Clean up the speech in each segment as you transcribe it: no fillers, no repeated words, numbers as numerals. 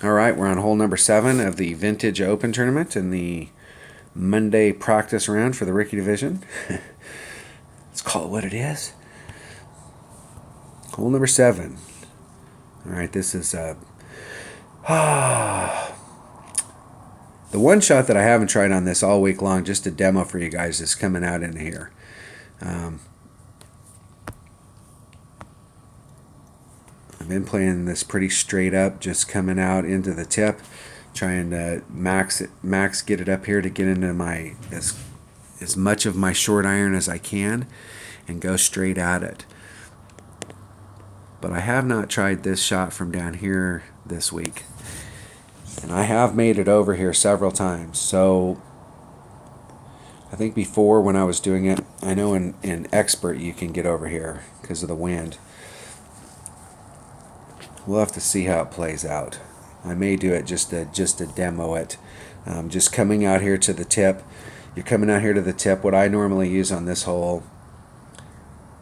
All right, we're on hole number 7 of the Vintage Open Tournament in the Monday practice round for the rookie division. Let's call it what it is. Hole number 7. All right, this is the one shot that I haven't tried on this all week long, just a demo for you guys, is coming out in here. I've been playing this pretty straight up, just coming out into the tip, trying to max get it up here to get into my as much of my short iron as I can and go straight at it. But I have not tried this shot from down here this week, and I have made it over here several times. So I think before, when I was doing it, I know in Expert you can get over here because of the wind. We'll have to see how it plays out. I may do it just to demo it. Just coming out here to the tip. You're coming out here to the tip. What I normally use on this hole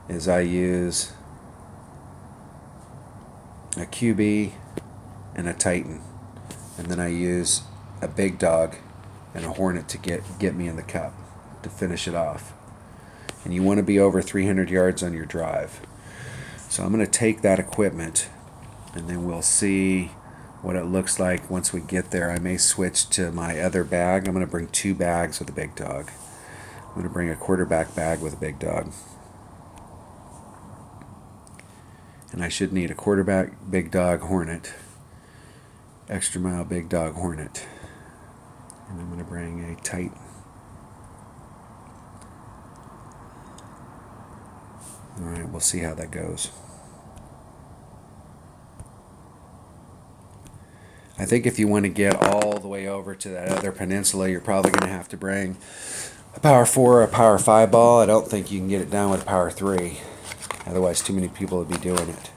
is I use a QB and a Titan, and then I use a Big Dog and a Hornet to get me in the cup to finish it off. And you want to be over 300 yards on your drive. So I'm going to take that equipment, and then we'll see what it looks like once we get there. I may switch to my other bag. I'm going to bring 2 bags with a Big Dog. I'm going to bring a quarterback bag with a Big Dog. And I should need a quarterback, Big Dog, Hornet. Extra mile, Big Dog, Hornet. And I'm going to bring a Titan. Alright, we'll see how that goes. I think if you want to get all the way over to that other peninsula, you're probably going to have to bring a power 4 or a power 5 ball. I don't think you can get it down with a power 3. Otherwise, too many people would be doing it.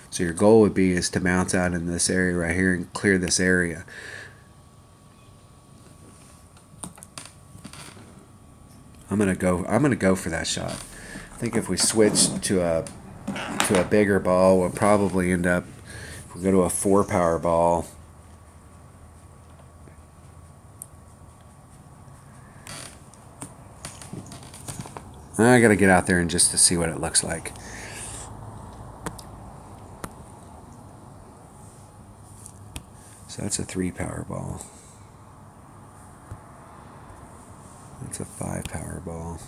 So your goal would be is to bounce out in this area right here and clear this area. I'm gonna go for that shot. I think if we switch to a bigger ball, we'll probably end up, if we go to a 4 power ball, I gotta get out there and just to see what it looks like. So that's a 3 power ball. That's a 5 power ball.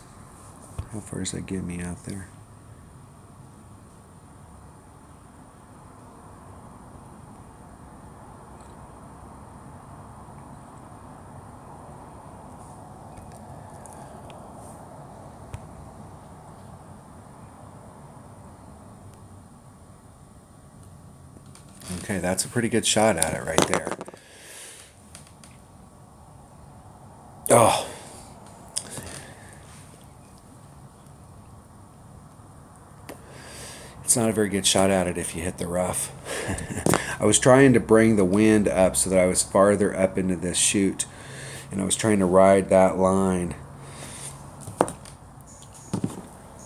How far does that get me out there? Okay, that's a pretty good shot at it right there. Oh. It's not a very good shot at it if you hit the rough. I was trying to bring the wind up so that I was farther up into this chute, and I was trying to ride that line.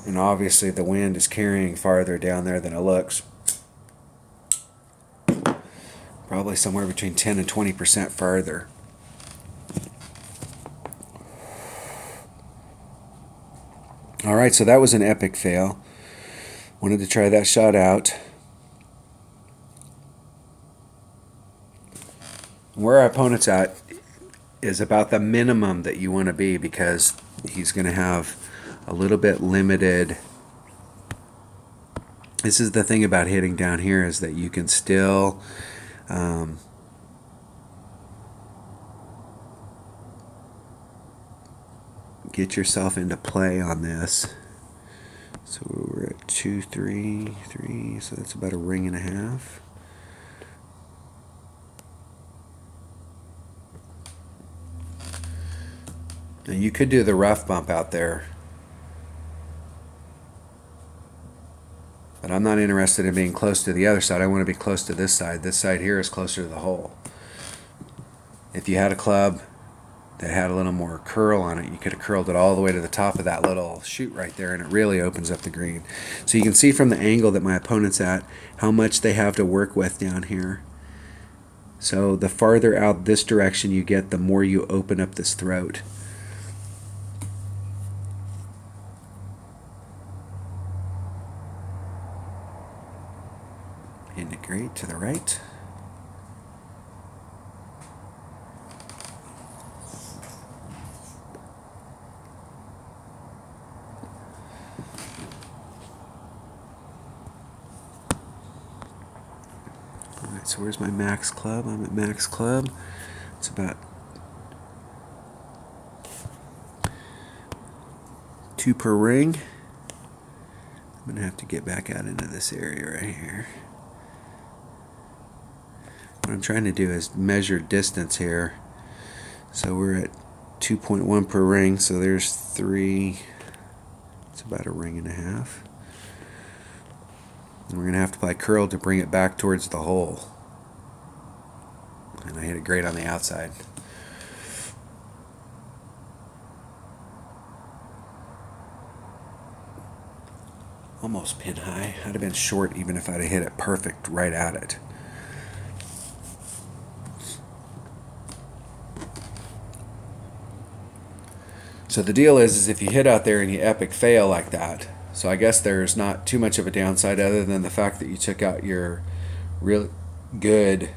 And obviously the wind is carrying farther down there than it looks. Probably somewhere between 10 and 20% farther. Alright, so that was an epic fail. Wanted to try that shot out. Where our opponent's at is about the minimum that you want to be, because he's going to have a little bit limited. This is the thing about hitting down here, is that you can still get yourself into play on this. So we're at 2, 3, 3, so that's about a ring and a half. Now you could do the rough bump out there, but I'm not interested in being close to the other side. I want to be close to this side. This side here is closer to the hole. If you had a club that had a little more curl on it, you could have curled it all the way to the top of that little chute right there, and it really opens up the green. So you can see from the angle that my opponent's at how much they have to work with down here. So the farther out this direction you get, the more you open up this throat. Integrate to the right. Alright, so where's my max club? I'm at max club. It's about 2 per ring. I'm going to have to get back out into this area right here. What I'm trying to do is measure distance here. So we're at 2.1 per ring, so there's 3. It's about a ring and a half. And we're going to have to apply curl to bring it back towards the hole. And I hit it great on the outside. Almost pin high. I'd have been short even if I'd have hit it perfect right at it. So the deal is if you hit out there and you epic fail like that, so I guess there's not too much of a downside other than the fact that you took out your real good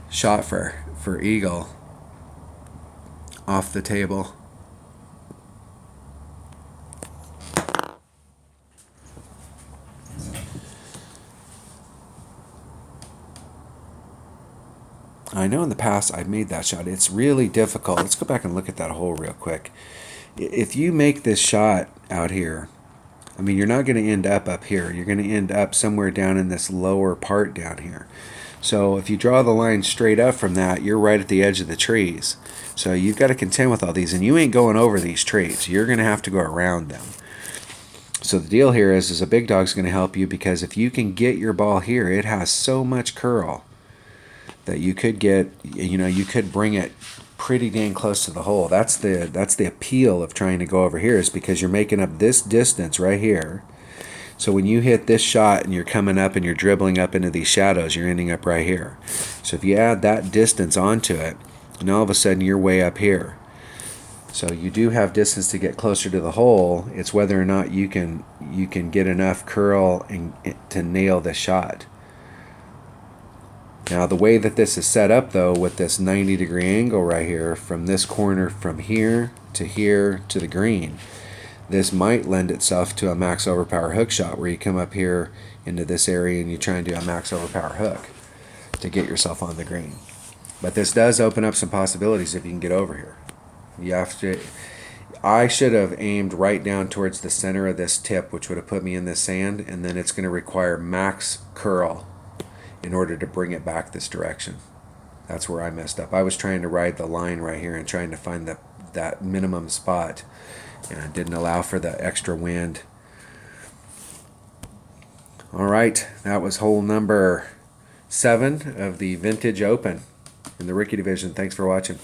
shot for eagle off the table. I know in the past I've made that shot. It's really difficult. Let's go back and look at that hole real quick. If you make this shot out here, I mean, you're not going to end up here. You're going to end up somewhere down in this lower part down here. So if you draw the line straight up from that, you're right at the edge of the trees. So you've got to contend with all these, and you ain't going over these trees. You're going to have to go around them. So the deal here is a big dog's going to help you, because if you can get your ball here, it has so much curl that you could get, you could bring it pretty dang close to the hole. That's the appeal of trying to go over here, is because you're making up this distance right here. So when you hit this shot and you're coming up and you're dribbling up into these shadows, you're ending up right here. So if you add that distance onto it, and all of a sudden you're way up here. So you do have distance to get closer to the hole. It's whether or not you can get enough curl to nail the shot. Now the way that this is set up though, with this 90-degree angle right here, from this corner from here to the green, this might lend itself to a max overpower hook shot, where you come up here into this area and you try and do a max overpower hook to get yourself on the green. But this does open up some possibilities if you can get over here. You have to. I should have aimed right down towards the center of this tip, which would have put me in this sand, and then it's going to require max curl in order to bring it back this direction. That's where I messed up. I was trying to ride the line right here and trying to find that minimum spot, and it didn't allow for the extra wind. All right, that was hole number 7 of the Vintage Open in the Rookie Division. Thanks for watching.